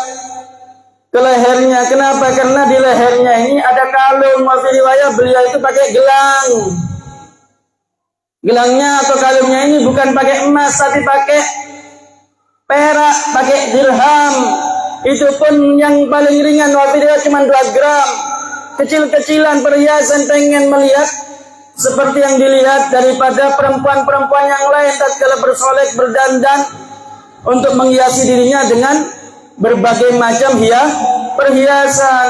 ke lehernya. Kenapa? Karena di lehernya ini ada kalung. Wa fi riwayah beliau itu pakai gelang. Gelangnya atau kalungnya ini bukan pakai emas, tapi pakai perak, pakai dirham. Itu pun yang paling ringan. Wa fi riwayah cuma 2 gram. Kecil-kecilan perhiasan, pengen melihat seperti yang dilihat daripada perempuan-perempuan yang lain tatkala bersolek, berdandan untuk menghiasi dirinya dengan berbagai macam perhiasan.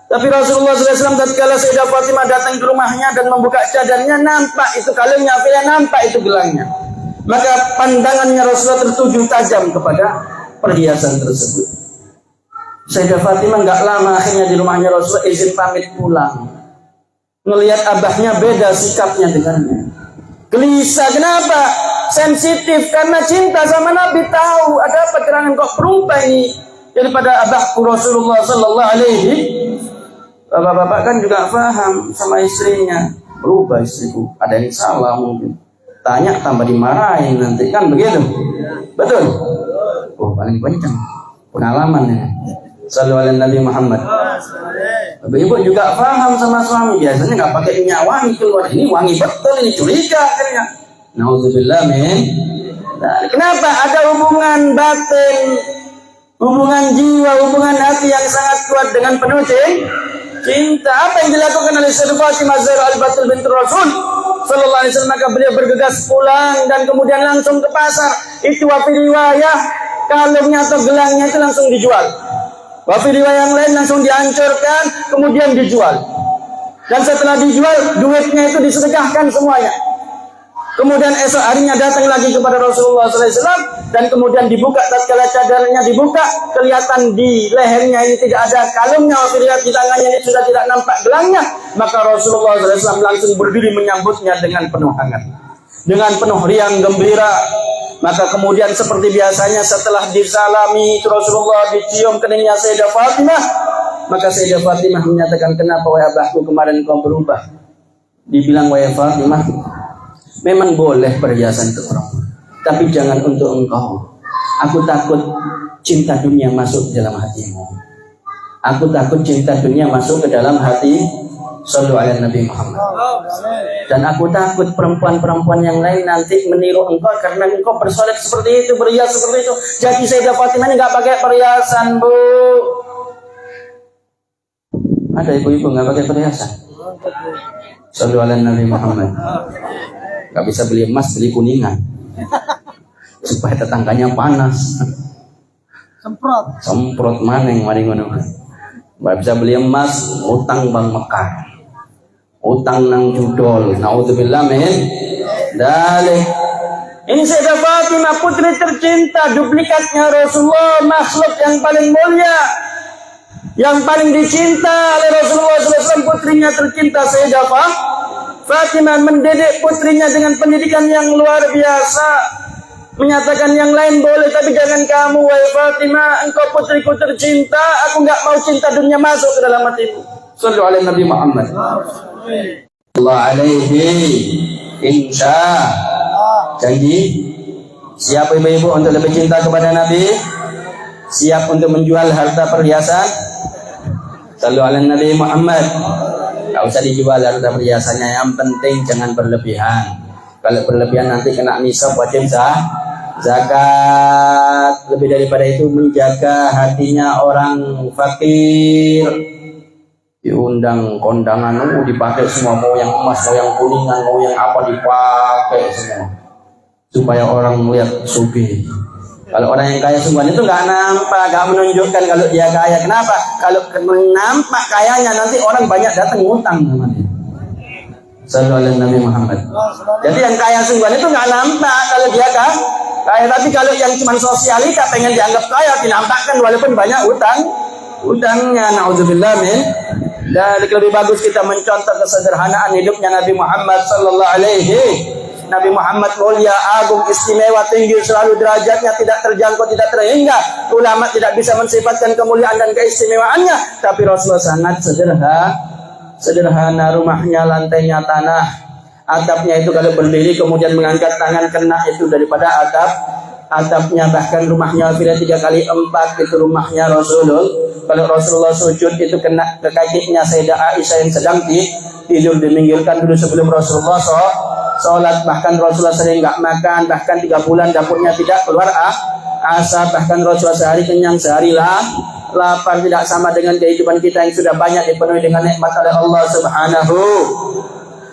Tapi Rasulullah SAW tatkala Sayyidah Fatimah datang ke rumahnya dan membuka cadarnya, nampak itu kalungnya, nampak itu gelangnya. Maka pandangannya Rasulullah tertuju tajam kepada perhiasan tersebut. Sayyidah Fatimah nggak lama akhirnya di rumahnya Rasulullah, izin pamit pulang. Melihat abahnya beda sikapnya dengannya. Gelisah, kenapa? Sensitif karena cinta sama Nabi, tahu ada apa gerangan kok perumpa ini daripada abahku Rasulullah sallallahu alaihi. Bapak-bapak kan juga paham sama istrinya. Berubah istriku, ada yang salah mungkin. Tanya tambah dimarahin nanti, kan begitu? Betul? Oh, paling kencang pengalamannya. Sallallahu alaihi Nabi Muhammad. Ibu juga paham sama suami, biasanya nggak pakai minyak wangi keluar, ini wangi betul, ini curiga akhirnya. Nauzubillah min. Nah, kenapa ada hubungan batin, hubungan jiwa, hubungan hati yang sangat kuat dengan penuh cinta? Apa yang dilakukan oleh Sayyidah Fatimah Zahra al-Batul binti Rasul sallallahu alaihi wasallam? Maka beliau bergegas pulang dan kemudian langsung ke pasar. Itu wafi riwayah, kalungnya atau gelangnya itu langsung dijual. Wafi riwayah yang lain langsung dihancurkan kemudian dijual. Dan setelah dijual, duitnya itu disedekahkan semuanya. Kemudian esok harinya datang lagi kepada Rasulullah SAW dan kemudian dibuka, tatkala cadarnya dibuka, kelihatan di lehernya ini tidak ada kalungnya, lihat di tangannya ini sudah tidak nampak gelangnya. Maka Rasulullah SAW langsung berdiri menyambutnya dengan penuh hangat, dengan penuh riang gembira. Maka kemudian seperti biasanya setelah disalami Rasulullah, dicium keningnya Sayyidah Fatimah, maka Sayyidah Fatimah menyatakan, kenapa wahai abahku kemarin kau berubah? Dibilang, wahai Fatimah, memang boleh perhiasan untuk orang, tapi jangan untuk engkau. Aku takut cinta dunia masuk ke dalam hatimu. Aku takut cinta dunia masuk ke dalam hati. Sallallahu alaihi Nabi Muhammad. Dan aku takut perempuan-perempuan yang lain nanti meniru engkau karena engkau bersolek seperti itu, berhias seperti itu. Jadi Sayyidah Fatimah ini nggak pakai perhiasan, Bu. Ada ibu-ibu nggak pakai perhiasan? Sallallahu alaihi Nabi Muhammad. Gak bisa beli emas, beli kuningan supaya tetangganya panas. Semprot maning ngono. Gak bisa beli emas, utang Bank Mekar, utang nang judol. Naudzubillah min dzalik. Ini Sayyidah Fatimah, putri tercinta, duplikatnya Rasulullah, makhluk yang paling mulia, yang paling dicinta oleh Rasulullah SAW. Putrinya tercinta Sayyidah Fatimah mendidik putrinya dengan pendidikan yang luar biasa. Menyatakan yang lain boleh, tapi jangan kamu, wahai Fatimah, engkau putriku tercinta. Aku enggak mau cinta dunia masuk ke dalam hatimu. Sallallahu alaihi Nabi Muhammad. Allah alaihi insya. Janji. Siap ibu-ibu untuk lebih cinta kepada Nabi? Siap untuk menjual harta perhiasan? Sallallahu alaihi Nabi Muhammad. Gak usah dijual harta perhiasannya, yang penting jangan berlebihan. Kalau berlebihan nanti kena nisab wajib zakat. Lebih daripada itu menjaga hatinya orang fakir. Diundang kondangan, dipakai semua, mau yang emas, mau yang kuningan, mau yang apa dipakai semua, supaya orang melihat sugih. Kalau orang yang kaya sungguhan itu nggak nampak, nggak menunjukkan kalau dia kaya. Kenapa? Kalau nampak kayanya nanti orang banyak datang ngutang namanya. Sallallahu alaihi Nabi Muhammad. Jadi yang kaya sungguhan itu nggak nampak kalau dia kaya. Tapi kalau yang cuma sosialita pengen dianggap kaya, dinampakkan walaupun banyak utangnya. Nauzubillah min. Dan lebih bagus kita mencontoh kesederhanaan hidupnya Nabi Muhammad Sallallahu alaihi. Nabi Muhammad mulia, agung, istimewa, tinggi, selalu derajatnya tidak terjangkau, tidak terhingga. Ulama tidak bisa mensifatkan kemuliaan dan keistimewaannya, tapi Rasulullah sangat sederhana. Rumahnya lantainya tanah, atapnya itu kalau berdiri kemudian mengangkat tangan kena itu daripada atapnya. Bahkan rumahnya bila 3x4 itu rumahnya Rasulullah. Kalau Rasulullah sujud itu kena ke kakinya Sayyidah Aisyah yang sedang tidur, diminggirkan dulu sebelum Rasulullah sholat. Bahkan Rasulullah sering nggak makan, bahkan 3 bulan dapurnya tidak keluar asap. Bahkan Rasulullah sehari kenyang, sehari lapar. Tidak sama dengan kehidupan kita yang sudah banyak dipenuhi dengan nikmat oleh Allah Subhanahu.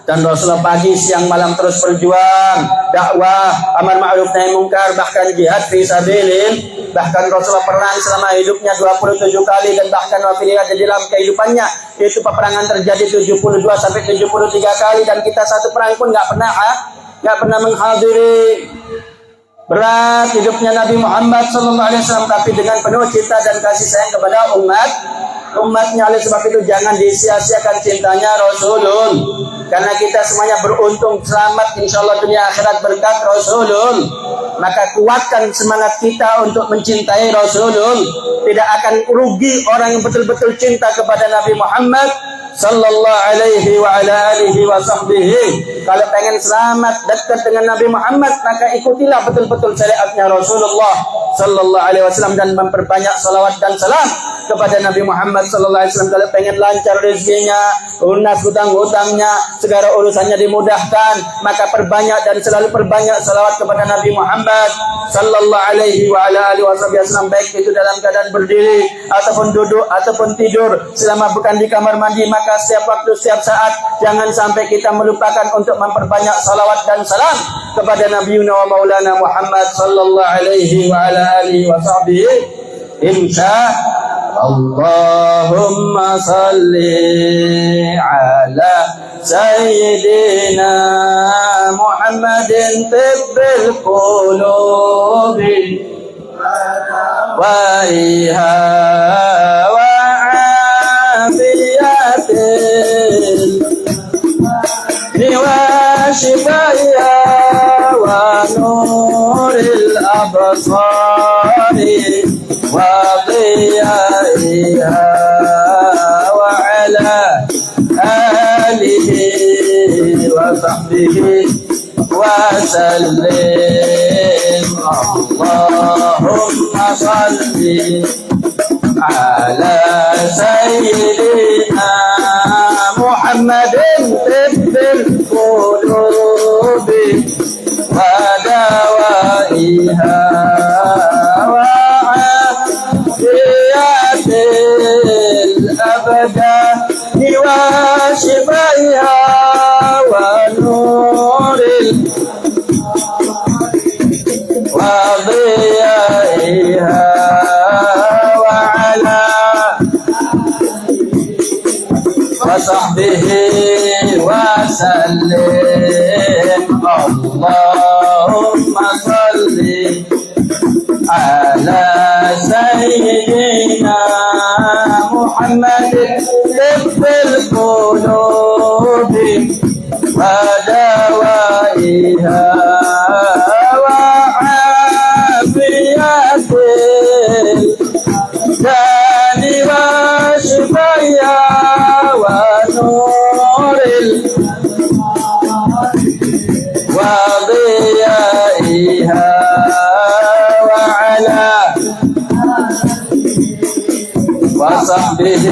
Dan Rasulullah pagi, siang, malam terus berjuang, dakwah, amar ma'ruf nahi munkar, bahkan jihad fi sabilillah. Bahkan Rasulullah perang selama hidupnya 27 kali, dan bahkan wafiliat di dalam kehidupannya itu peperangan terjadi 72 sampai 73 kali, dan kita satu perang pun nggak pernah menghadiri. Berat hidupnya Nabi Muhammad SAW, tapi dengan penuh cinta dan kasih sayang kepada umatnya. Oleh sebab itu jangan disia-siakan cintanya Rasulullah, karena kita semuanya beruntung selamat insyaallah dunia akhirat berkat Rasulullah. maka kuatkan semangat kita untuk mencintai Rasulullah. Tidak akan rugi orang yang betul-betul cinta kepada Nabi Muhammad sallallahu alaihi wa ala alihi wa sahbihi. Kalau pengen selamat dekat dengan Nabi Muhammad, maka ikutilah betul-betul syariatnya Rasulullah sallallahu alaihi wasallam dan memperbanyak salawat dan salam kepada Nabi Muhammad sallallahu alaihi wasallam. Kalau pengen lancar rezekinya, lunas hutang-hutangnya, segala urusannya dimudahkan, maka perbanyak dan selalu perbanyak salawat kepada Nabi Muhammad sallallahu alaihi wa ala alihi wasallam, baik itu dalam keadaan berdiri ataupun duduk ataupun tidur, selama bukan di kamar mandi. Maka setiap waktu, setiap saat, jangan sampai kita melupakan untuk memperbanyak salawat dan salam kepada Nabi wa Maulana Muhammad sallallahu alaihi wa ala alihi wa sahbihi. Insya Allahumma salli ala Sayyidina Muhammadin tibbil qulubi wa iha wa وشفايا ونور الأبصار وضيائها وعلى آله وصحبه وسلم. اللهم صل على سيدنا محمد طب القلوب ودوائها وعافية الأبدان وشفائها ونور وضيائها وصحبه وسلم. اللهم صل على سيدنا محمد طب القلوب ودوائها وعافية الأبدان وشفائها ونور وضيائها وعلى وصحبه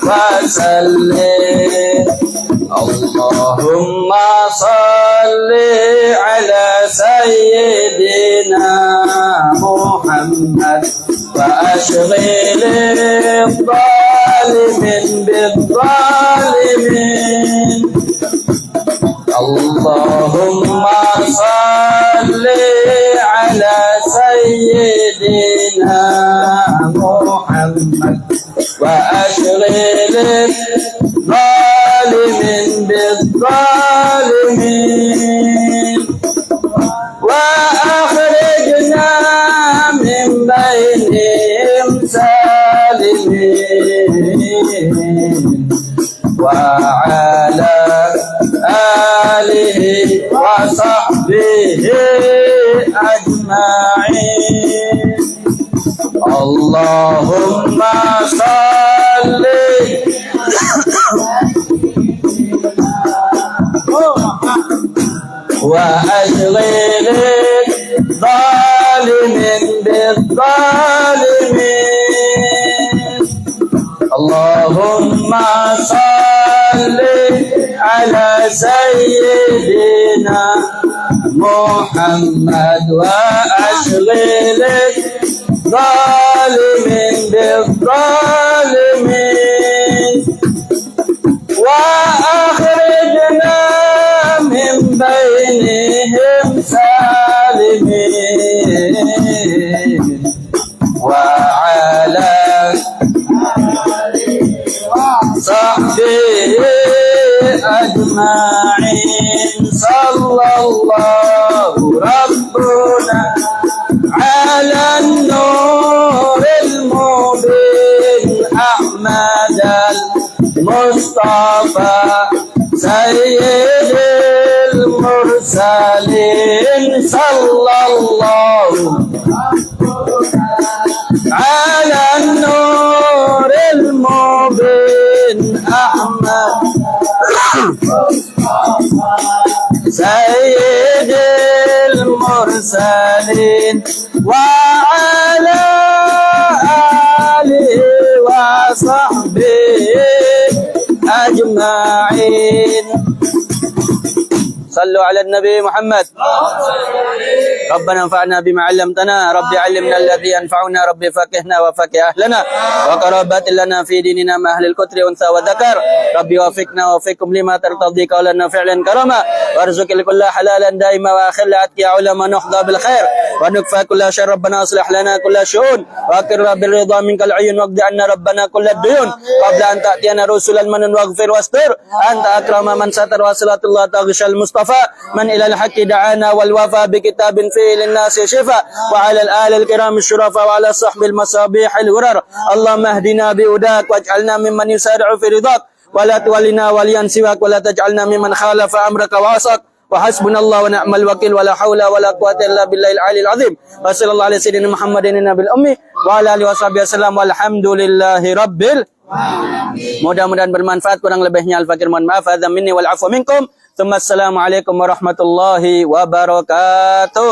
وسلم. اللهم صل على سيدنا محمد وأشغل الظالمين بالظالمين. اللهم صل على سيدنا محمد وأشغل الظالمين بالظالمين وأخرجنا من بينهم سالمين. وعلى آله وصحبه أجمعين. اللهم صل وأشغل الظالمين بالظالمين. اللهم صل على سيدنا محمد وأشغل الظالمين بالظالمين وأخرجنا من بينهم سالمين. وعلى صحبه أجمعين. صلى الله ربنا على النور المبين أحمد المصطفى سيد المرسلين. صلى على النور المبين أحمد سيد المرسلين وعلى آله وصحبه أجمعين. صلوا على النبي محمد. ربنا انفعنا بما علمتنا، ربي علمنا الذي ينفعنا، ربي فقهنا وفقه أهلنا وقرابات لنا في ديننا مع أهل الكتر أنثى وذكر، ربي وفقنا وفقكم لما ترتضي قولا فعلا كرما، وارزق الكل حلالا دائما وآخر لعتك يا علماء نحظى بالخير ونكفى كل شر. ربنا اصلح لنا كل شؤون واقر بالرضا منك العيون واقض عنا ربنا كل الديون قبل أن تأتينا رسلا من واغفر واستر أنت أكرم من ستر وصلاة الله تغشى المصطفى من إلى الحق دعانا والوفاء بكتاب فيه للناس شفاء وعلى الآل الكرام الشرفاء وعلى الصحب المصابيح الغرر. اللهم اهدنا بهداك واجعلنا ممن يسارع في رضاك ولا تولنا وليا سواك ولا تجعلنا ممن خالف أمرك وعصاك. وحسبنا الله ونعم الوكيل ولا حول ولا قوة إلا بالله العلي العظيم. وصلى الله على سيدنا محمد النبي الأمي وعلى آله وصحبه وسلم walhamdulillahi rabbil. Mudah-mudahan bermanfaat, kurang lebihnya al-fakir mohon maaf. Hadza minni wal afwa minkum. Assalamualaikum warahmatullahi wabarakatuh.